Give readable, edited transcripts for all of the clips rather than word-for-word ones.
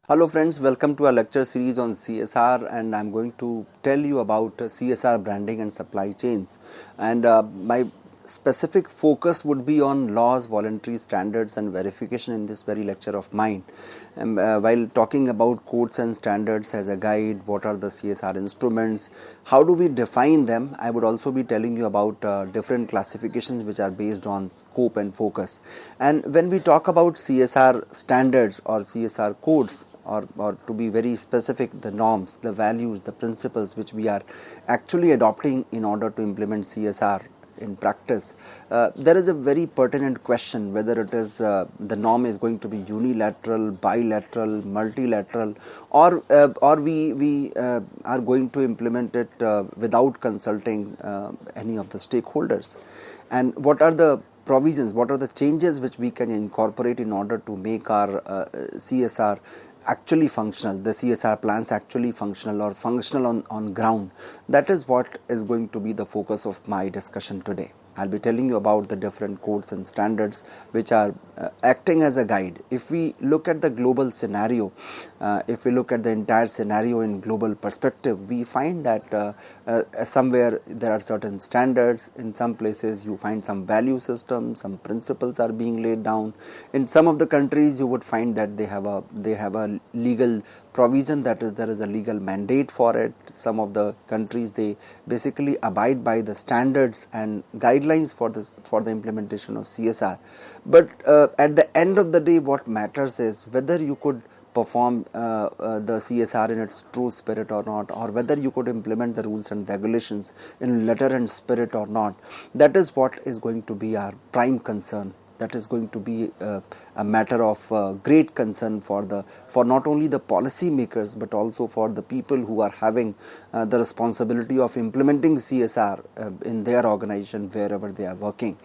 Hello friends, welcome to our lecture series on CSR, and I'm going to tell you about CSR branding and supply chains. And my specific focus would be on laws, voluntary standards and verification in this very lecture of mine. While talking about codes and standards as a guide, what are the CSR instruments, how do we define them, I would also be telling you about different classifications which are based on scope and focus. And when we talk about CSR standards or CSR codes, or to be very specific, the norms, the values, the principles which we are actually adopting in order to implement CSR in practice, there is a very pertinent question whether it is the norm is going to be unilateral, bilateral, multilateral, or we are going to implement it without consulting any of the stakeholders. And what are the provisions, what are the changes which we can incorporate in order to make our CSR actually functional, the CSR plans actually functional or functional on ground. That is what is going to be the focus of my discussion today. I'll be telling you about the different codes and standards which are acting as a guide. If we look at the global scenario, if we look at the entire scenario in global perspective, we find that somewhere there are certain standards. In some places you find some value systems, some principles are being laid down. In some of the countries you would find that they have a legal provision, that is, there is a legal mandate for it. Some of the countries, they basically abide by the standards and guidelines for the implementation of CSR. But at the end of the day, what matters is whether you could perform the CSR in its true spirit or not, or whether you could implement the rules and regulations in letter and spirit or not. That is what is going to be our prime concern. That is going to be a matter of great concern for not only the policy makers but also for the people who are having the responsibility of implementing CSR in their organization wherever they are working.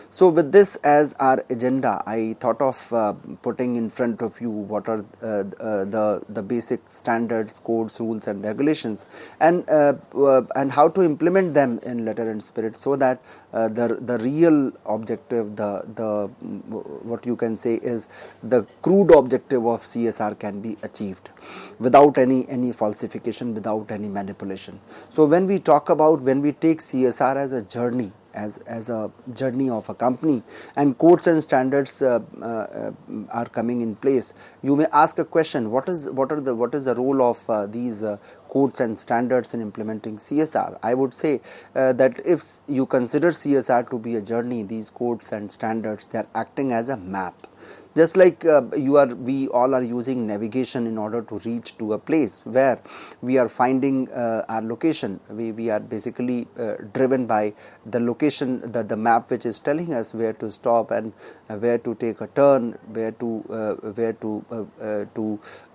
So with this as our agenda, I thought of putting in front of you what are the basic standards, codes, rules and regulations, and how to implement them in letter and spirit, so that the real objective, the what you can say is the crude objective of CSR can be achieved without any falsification, without any manipulation. So when we take CSR as a journey, as a journey of a company, and codes and standards are coming in place, you may ask a question: what is the role of these codes and standards in implementing CSR? I would say that if you consider CSR to be a journey, these codes and standards, they are acting as a map. Just like we all are using navigation in order to reach to a place where we are finding our location. We are basically driven by the location, the map which is telling us where to stop and where to take a turn,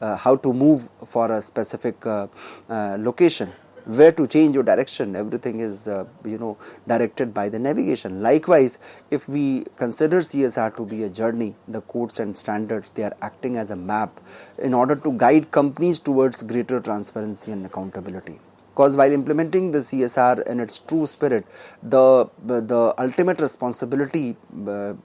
how to move for a specific location, where to change your direction. Everything is directed by the navigation. Likewise, if we consider CSR to be a journey, the codes and standards, they are acting as a map in order to guide companies towards greater transparency and accountability. Because while implementing the CSR in its true spirit, the ultimate responsibility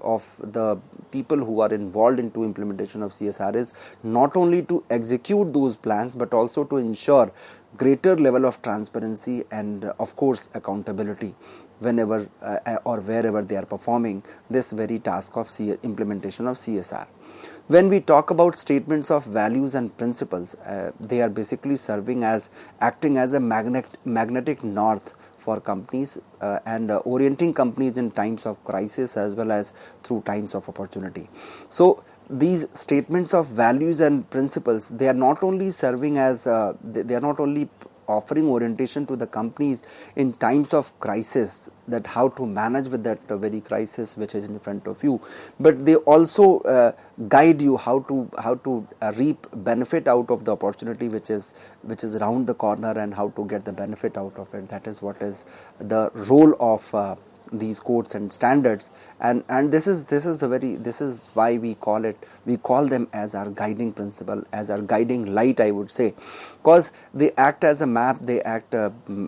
of the people who are involved into implementation of CSR is not only to execute those plans but also to ensure greater level of transparency and of course accountability whenever or wherever they are performing this very task of implementation of CSR. When we talk about statements of values and principles, they are basically acting as a magnetic north for companies and orienting companies in times of crisis as well as through times of opportunity. So these statements of values and principles, they are not only serving as they are not only offering orientation to the companies in times of crisis, that how to manage with that very crisis which is in front of you, but they also guide you how to reap benefit out of the opportunity which is around the corner, and how to get the benefit out of it. That is what is the role of these codes and standards, and this is why we call them as our guiding principle, as our guiding light, I would say, because they act as a map, they act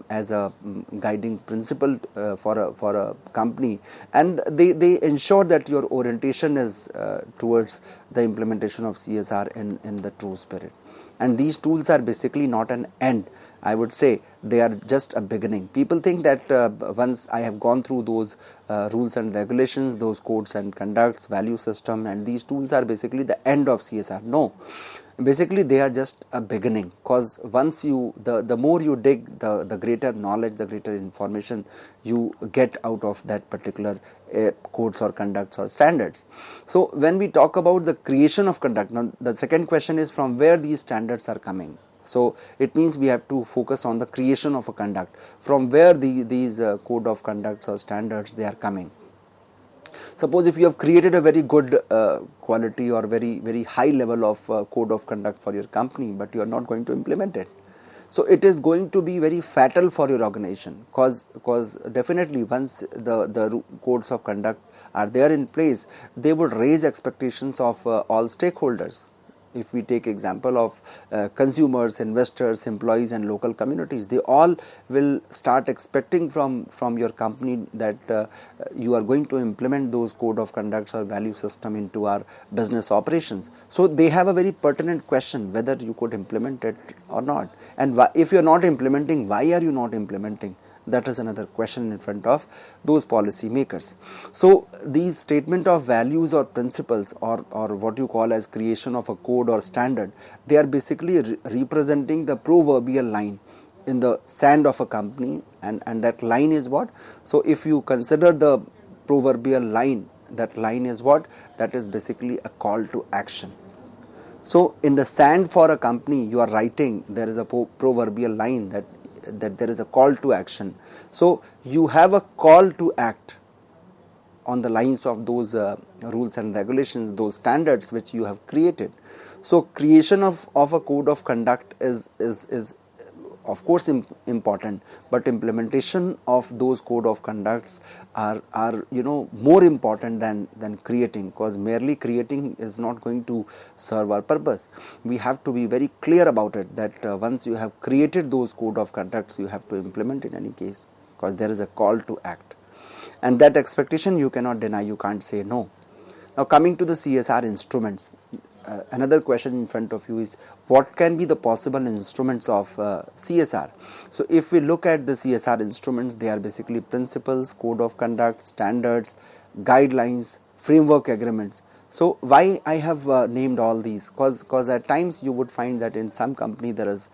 as a guiding principle for a company, and they ensure that your orientation is towards the implementation of CSR in the true spirit. and these tools are basically not an end. I would say they are just a beginning. People think that once I have gone through those rules and regulations, those codes and conducts, value system, and these tools are basically the end of CSR. No, basically they are just a beginning, because once you the more you dig, the greater knowledge, the greater information you get out of that particular codes or conducts or standards. So when we talk about the creation of conduct, now the second question is from where these standards are coming. So it means we have to focus on the creation of a conduct, from where these code of conducts or standards they are coming. Suppose if you have created a very good quality or very high level of code of conduct for your company, but you are not going to implement it, so it is going to be very fatal for your organization, because definitely once the codes of conduct are there in place, they would raise expectations of all stakeholders. If we take example of consumers, investors, employees and local communities, they all will start expecting from your company that you are going to implement those code of conducts or value system into our business operations. So they have a very pertinent question whether you could implement it or not, and if you are not implementing, why are you not implementing? That is another question in front of those policy makers. So these statement of values or principles, or what you call as creation of a code or standard, they are basically representing the proverbial line in the sand of a company, and that line is what? So if you consider the proverbial line, that line is what? That is basically a call to action. So in the sand for a company, you are writing, there is a proverbial line that there is a call to action. So you have a call to act on the lines of those rules and regulations, those standards which you have created. So creation of a code of conduct is of course important, but implementation of those code of conducts are more important than creating, because merely creating is not going to serve our purpose. We have to be very clear about it, that once you have created those code of conducts, you have to implement in any case, because there is a call to act, and that expectation you cannot deny, you can't say no. Now coming to the CSR instruments, another question in front of you is what can be the possible instruments of CSR. So if we look at the CSR instruments, they are basically principles, code of conduct, standards, guidelines, framework agreements. So why I have named all these? Because at times you would find that in some company there is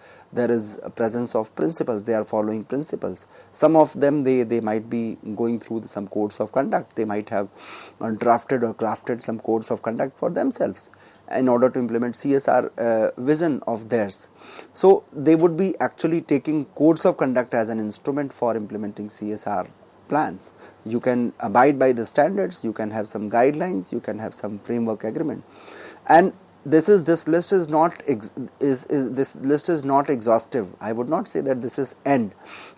a presence of principles. They are following principles. Some of them they might be going through some codes of conduct. They might have drafted or crafted some codes of conduct for themselves in order to implement CSR vision of theirs. So they would be actually taking codes of conduct as an instrument for implementing CSR plans. You can abide by the standards, you can have some guidelines, you can have some framework agreement, and this list is not exhaustive. I would not say that this is end.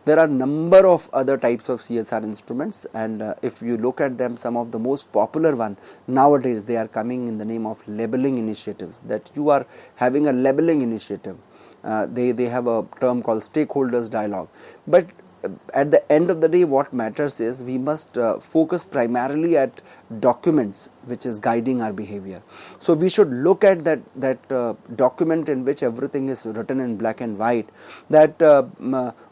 There are number of other types of CSR instruments, and if you look at them, some of the most popular one nowadays, they are coming in the name of labeling initiatives, that you are having a labeling initiative. They have a term called stakeholders dialogue, but at the end of the day, what matters is we must focus primarily at documents which is guiding our behavior. So we should look at that document in which everything is written in black and white, that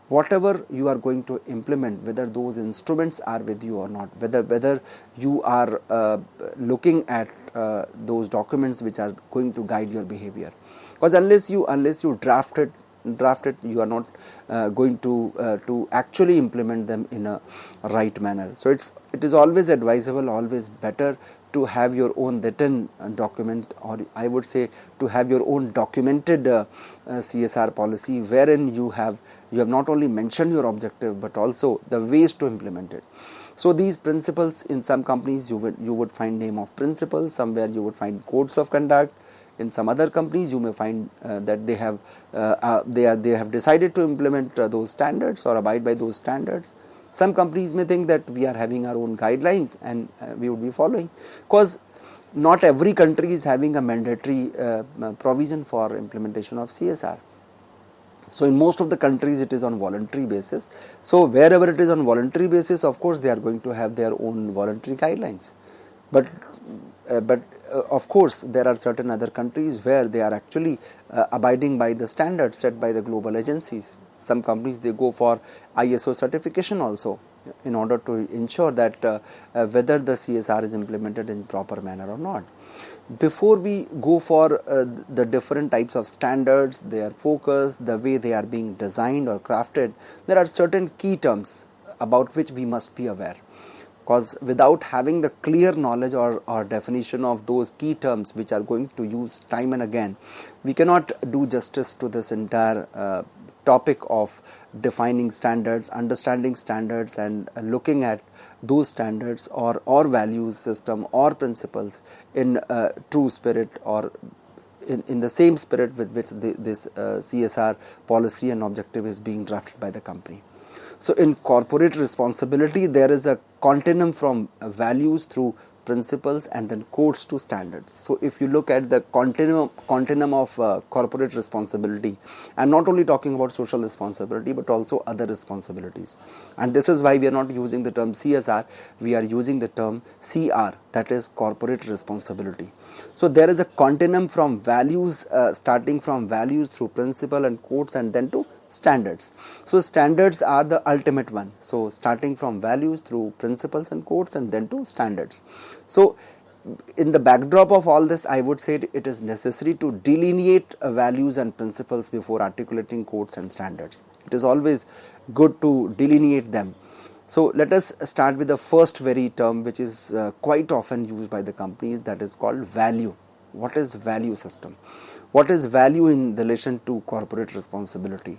whatever you are going to implement, whether those instruments are with you or not, whether you are looking at those documents which are going to guide your behavior. Because unless you draft it, you are not going to actually implement them in a right manner. So it is always advisable, always better to have your own written document, or I would say to have your own documented CSR policy, wherein you have not only mentioned your objective but also the ways to implement it. So these principles, in some companies you would find name of principles, somewhere you would find codes of conduct. In some other companies, you may find that they have decided to implement those standards or abide by those standards. Some companies may think that we are having our own guidelines and we would be following, because not every country is having a mandatory provision for implementation of CSR. So in most of the countries it is on voluntary basis. So wherever it is on voluntary basis, of course they are going to have their own voluntary guidelines. But of course there are certain other countries where they are actually abiding by the standards set by the global agencies. Some companies, they go for ISO certification also in order to ensure that whether the CSR is implemented in proper manner or not. Before we go for the different types of standards, their focus, the way they are being designed or crafted, there are certain key terms about which we must be aware, because without having the clear knowledge or definition of those key terms which are going to use time and again, we cannot do justice to this entire topic of defining standards, understanding standards, and looking at those standards or values system or principles in true spirit, or in the same spirit with which this CSR policy and objective is being drafted by the company. So in corporate responsibility, there is a continuum from values through principles and then codes to standards. So if you look at the continuum of corporate responsibility, I'm not only talking about social responsibility but also other responsibilities, and this is why we are not using the term CSR, we are using the term CR, that is corporate responsibility. So there is a continuum from values, starting from values through principle and codes and then to standards. So standards are the ultimate one. So starting from values through principles and codes and then to standards. So in the backdrop of all this, I would say it is necessary to delineate values and principles before articulating codes and standards. It is always good to delineate them. So let us start with the first very term which is quite often used by the companies, that is called value. What is value system? What is value in relation to corporate responsibility?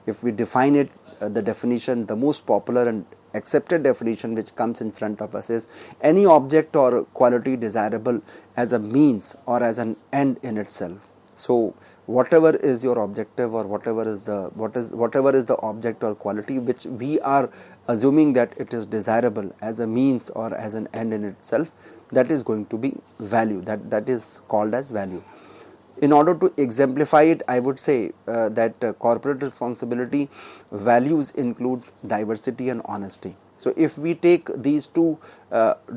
If we define it, the definition, the most popular and accepted definition which comes in front of us is any object or quality desirable as a means or as an end in itself. So whatever is your objective or whatever is the object or quality which we are assuming that it is desirable as a means or as an end in itself, that is going to be value, that is called as value. In order to exemplify it, I would say that corporate responsibility values includes diversity and honesty. So if we take these two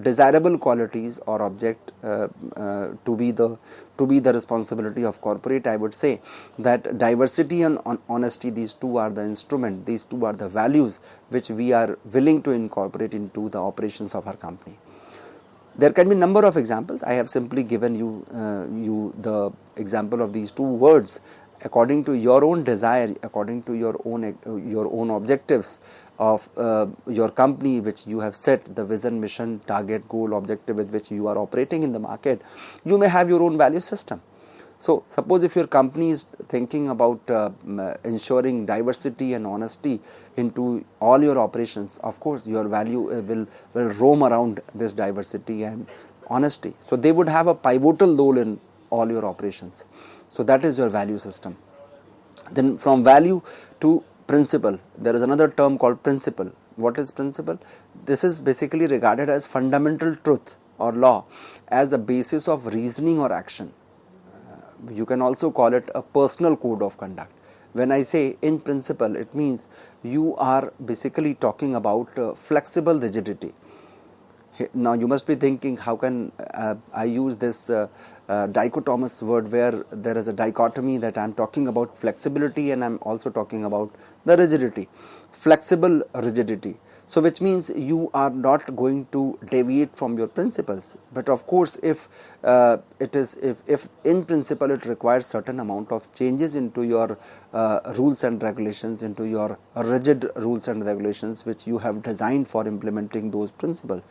desirable qualities or object to be the responsibility of corporate, I would say that diversity and honesty, these two are the instrument, these two are the values which we are willing to incorporate into the operations of our company. There can be a number of examples. I have simply given you the example of these two words. According to your own desire, according to your own objectives of your company which you have set, the vision, mission, target, goal, objective with which you are operating in the market, you may have your own value system. So suppose if your company is thinking about ensuring diversity and honesty into all your operations, of course your value will roam around this diversity and honesty. So they would have a pivotal role in all your operations. So that is your value system. Then from value to principle, there is another term called principle. What is principle? This is basically regarded as fundamental truth or law as the basis of reasoning or action. You can also call it a personal code of conduct. When I say in principle, it means you are basically talking about flexible rigidity. Now you must be thinking, how can I use this dichotomous word where there is a dichotomy that I am talking about flexibility and I am also talking about the rigidity. Flexible rigidity. So which means you are not going to deviate from your principles. But of course, if in principle it requires certain amount of changes into your rules and regulations, into your rigid rules and regulations which you have designed for implementing those principles,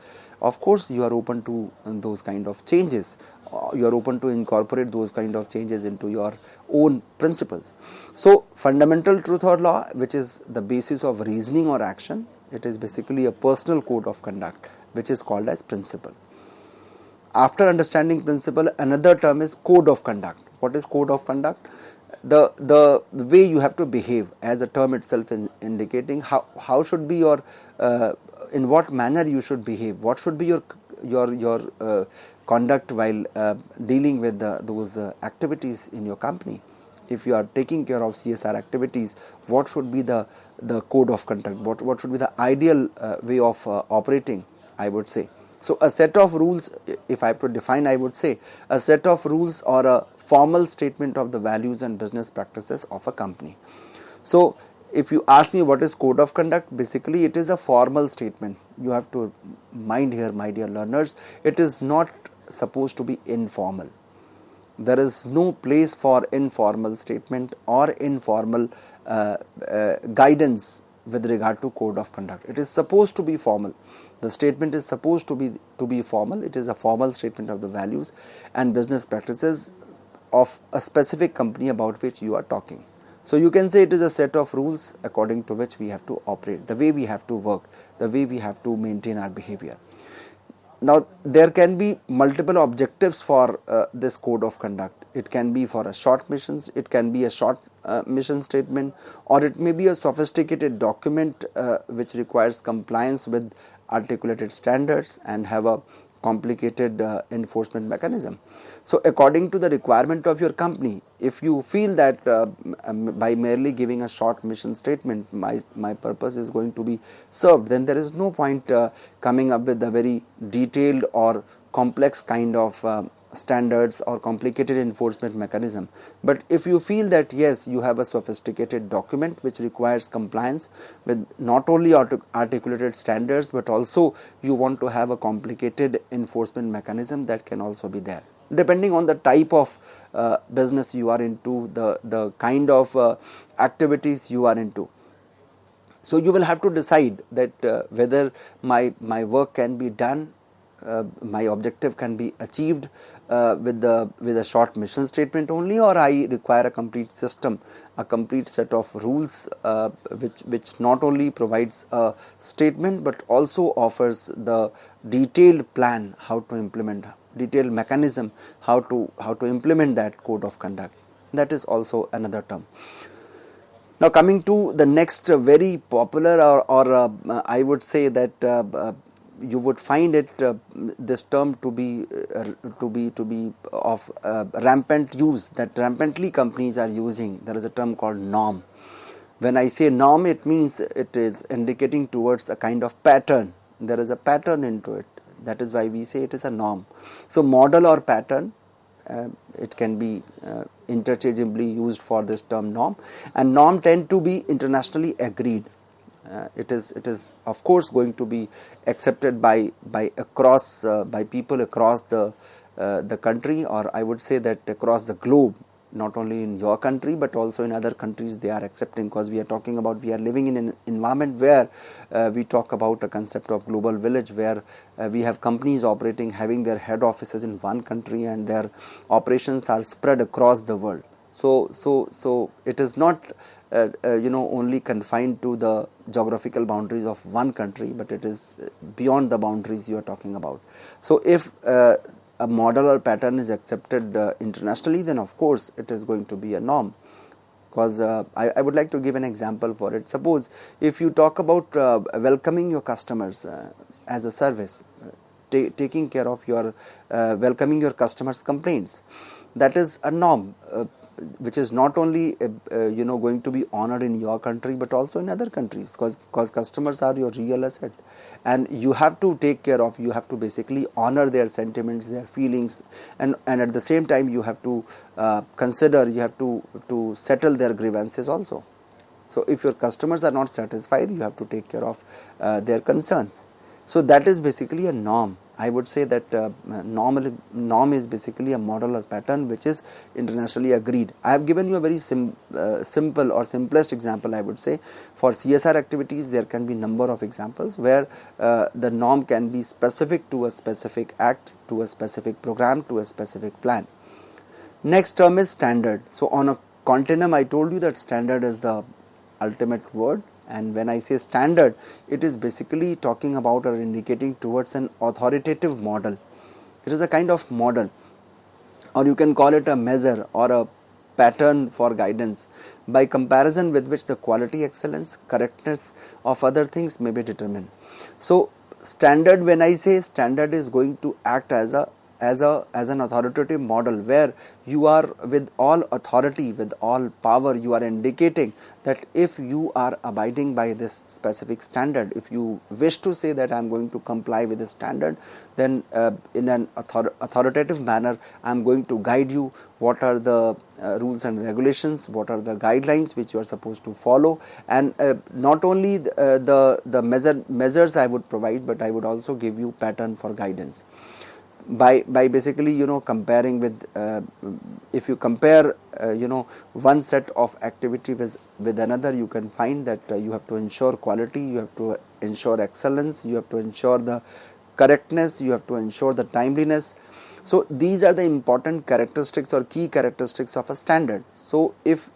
of course you are open to those kind of changes. You are open to incorporate those kind of changes into your own principles. So fundamental truth or law, which is the basis of reasoning or action, it is basically a personal code of conduct which is called as principle. After understanding principle, another term is code of conduct. What is code of conduct? The way you have to behave, as the term itself is indicating, how should be your in what manner you should behave, what should be your conduct while dealing with those activities in your company. If you are taking care of CSR activities, what should be the code of conduct, what should be the ideal way of operating, I would say. So a set of rules, if I have to define, I would say a set of rules or a formal statement of the values and business practices of a company. So if you ask me what is code of conduct, basically it is a formal statement. You have to mind here, my dear learners, it is not supposed to be informal. There is no place for informal statement or informal guidance with regard to code of conduct. It is supposed to be formal. The statement is supposed to be formal. It is a formal statement of the values and business practices of a specific company about which you are talking. So you can say it is a set of rules according to which we have to operate, the way we have to work, the way we have to maintain our behavior. Now there can be multiple objectives for this code of conduct. It can be for a short missions, it can be a short mission statement, or it may be a sophisticated document which requires compliance with articulated standards and have a complicated enforcement mechanism. So according to the requirement of your company, if you feel that by merely giving a short mission statement my purpose is going to be served, then there is no point coming up with a very detailed or complex kind of standards or complicated enforcement mechanism. But if you feel that yes, you have a sophisticated document which requires compliance with not only articulated standards, but also you want to have a complicated enforcement mechanism, that can also be there, depending on the type of business you are into, the kind of activities you are into. So you will have to decide that whether my work can be done, my objective can be achieved with a short mission statement only, or I require a complete system, a complete set of rules which not only provides a statement but also offers the detailed plan how to implement, detailed mechanism how to implement that code of conduct. That is also another term. Now coming to the next very popular or I would say that you would find it this term to be of rampant use, that rampantly companies are using. There is a term called norm. When I say norm, it means it is indicating towards a kind of pattern. There is a pattern into it. That is why we say it is a norm. So model or pattern, it can be interchangeably used for this term norm, and norm tend to be internationally agreed. It is of course going to be accepted by people across the country, or I would say that across the globe, not only in your country but also in other countries they are accepting, because we are living in an environment where we talk about a concept of global village, where we have companies operating, having their head offices in one country and their operations are spread across the world. So it is not only confined to the geographical boundaries of one country, but it is beyond the boundaries you are talking about. So if a model or pattern is accepted internationally, then of course it is going to be a norm. Because I would like to give an example for it. Suppose if you talk about welcoming your customers as a service, taking care of your welcoming your customers' complaints, that is a norm which is not only going to be honored in your country but also in other countries, because customers are your real asset, and you have to take care of, you have to basically honor their sentiments, their feelings, and at the same time you have to consider, you have to settle their grievances also. So if your customers are not satisfied, you have to take care of their concerns. So that is basically a norm. I would say that norm is basically a model or pattern which is internationally agreed. I have given you a very simple or simplest example. I would say for CSR activities there can be number of examples where the norm can be specific to a specific act, to a specific program, to a specific plan. Next term is standard. So on a continuum, I told you that standard is the ultimate word. And when I say standard, it is basically talking about or indicating towards an authoritative model. It is a kind of model, or you can call it a measure or a pattern for guidance, by comparison with which the quality, excellence, correctness of other things may be determined. So standard, when I say standard, is going to act as a as an authoritative model, where you are with all authority, with all power, you are indicating that if you are abiding by this specific standard, if you wish to say that I am going to comply with the standard, then in an authoritative manner I am going to guide you what are the rules and regulations, what are the guidelines which you are supposed to follow, and not only the measures I would provide, but I would also give you pattern for guidance. By basically comparing with, if you compare one set of activity with another, you can find that you have to ensure quality, you have to ensure excellence, you have to ensure the correctness, you have to ensure the timeliness. So these are the important characteristics or key characteristics of a standard. So if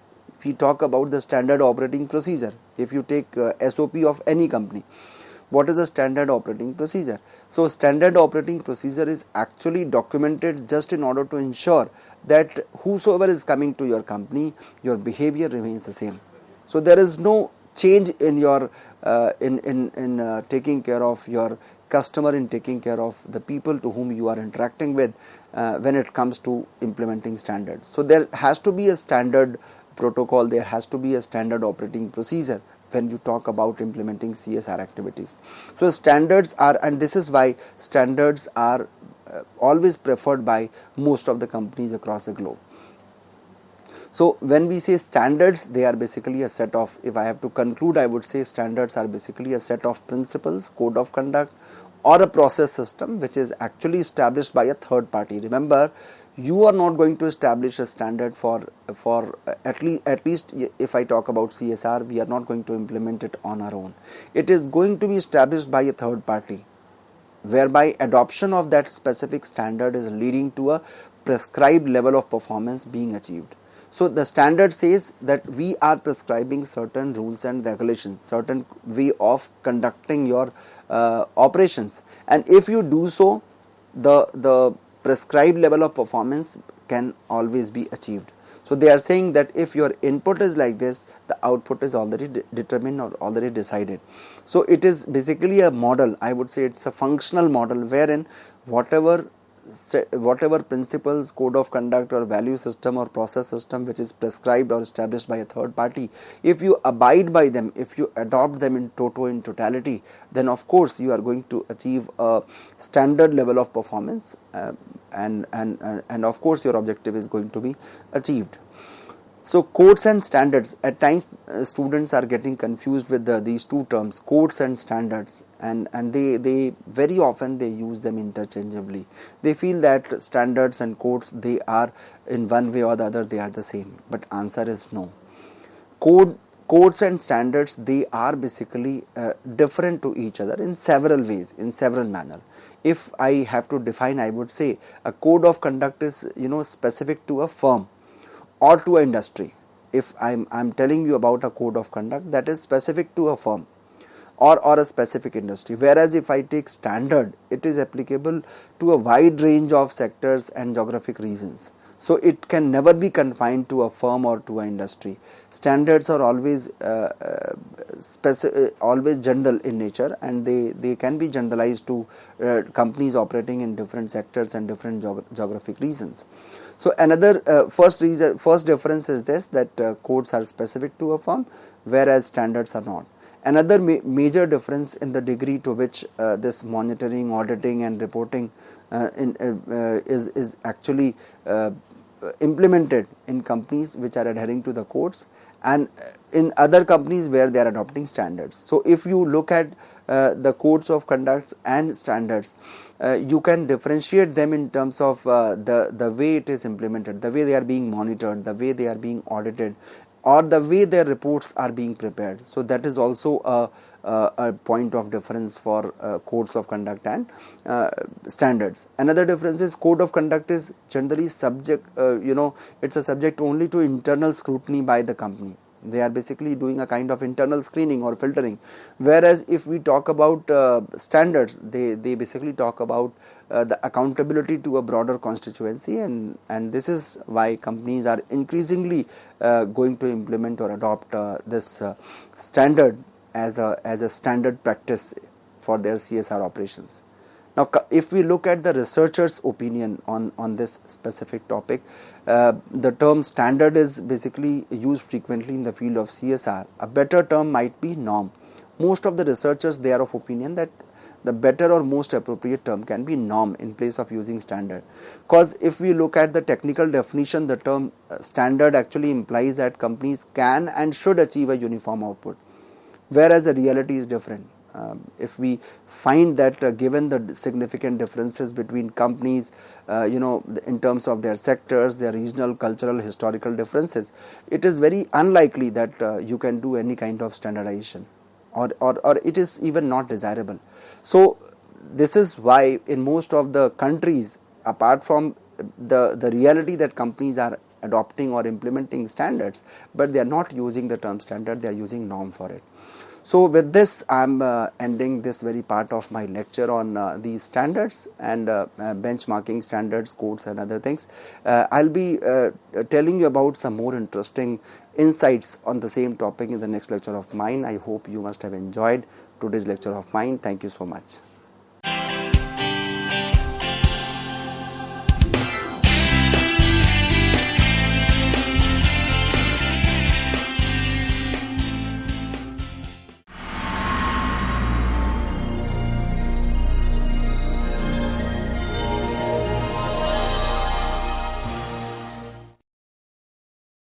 we talk about the standard operating procedure, if you take SOP of any company, what is a standard operating procedure? So standard operating procedure is actually documented just in order to ensure that whosoever is coming to your company, your behavior remains the same. So there is no change in your taking care of your customer, in taking care of the people to whom you are interacting with when it comes to implementing standards. So there has to be a standard protocol, there has to be a standard operating procedure when you talk about implementing CSR activities. So standards are, and this is why standards are always preferred by most of the companies across the globe. So when we say standards, they are basically a set of, if I have to conclude, I would say standards are basically a set of principles, code of conduct, or a process system which is actually established by a third party. Remember, you are not going to establish a standard for at least if I talk about CSR, we are not going to implement it on our own. It is going to be established by a third party, whereby adoption of that specific standard is leading to a prescribed level of performance being achieved. So the standard says that we are prescribing certain rules and regulations, certain way of conducting your operations, and if you do so, the prescribed level of performance can always be achieved. So they are saying that if your input is like this, the output is already determined or already decided. So it is basically a model, I would say it's a functional model, wherein whatever principles, code of conduct or value system or process system which is prescribed or established by a third party, if you abide by them, if you adopt them in totality, then of course you are going to achieve a standard level of performance, and of course your objective is going to be achieved. So codes and standards, at times students are getting confused with these two terms, codes and standards, and they very often they use them interchangeably. They feel that standards and codes, they are in one way or the other they are the same, but answer is no. Codes and standards, they are basically different to each other in several ways, in several manners. If I have to define, I would say a code of conduct is specific to a firm or to an industry. If I'm telling you about a code of conduct, that is specific to a firm or a specific industry, whereas if I take standard, it is applicable to a wide range of sectors and geographic regions. So it can never be confined to a firm or to an industry. Standards are always always general in nature, and they can be generalized to companies operating in different sectors and different geographic regions. So another first difference is this, that codes are specific to a firm, whereas standards are not. Another major difference in the degree to which this monitoring, auditing and reporting is actually implemented in companies which are adhering to the codes, and in other companies where they are adopting standards. So if you look at the codes of conducts and standards, you can differentiate them in terms of the way it is implemented, the way they are being monitored, the way they are being audited, or the way their reports are being prepared. So that is also a point of difference for codes of conduct and standards. Another difference is code of conduct is generally subject, it's a subject only to internal scrutiny by the company. They are basically doing a kind of internal screening or filtering, whereas if we talk about standards, they basically talk about the accountability to a broader constituency, and this is why companies are increasingly going to implement or adopt this standard as a standard practice for their CSR operations. Now, if we look at the researchers' opinion on this specific topic, the term standard is basically used frequently in the field of CSR. A better term might be norm. Most of the researchers, they are of opinion that the better or most appropriate term can be norm in place of using standard. Because if we look at the technical definition, the term standard actually implies that companies can and should achieve a uniform output, whereas the reality is different. If we find that given the significant differences between companies, in terms of their sectors, their regional, cultural, historical differences, it is very unlikely that you can do any kind of standardization, or it is even not desirable. So this is why in most of the countries, apart from the reality that companies are adopting or implementing standards, but they are not using the term standard, they are using norm for it. So with this, I am ending this very part of my lecture on these standards and benchmarking standards, codes and other things. I'll be telling you about some more interesting insights on the same topic in the next lecture of mine. I hope you must have enjoyed today's lecture of mine. Thank you so much.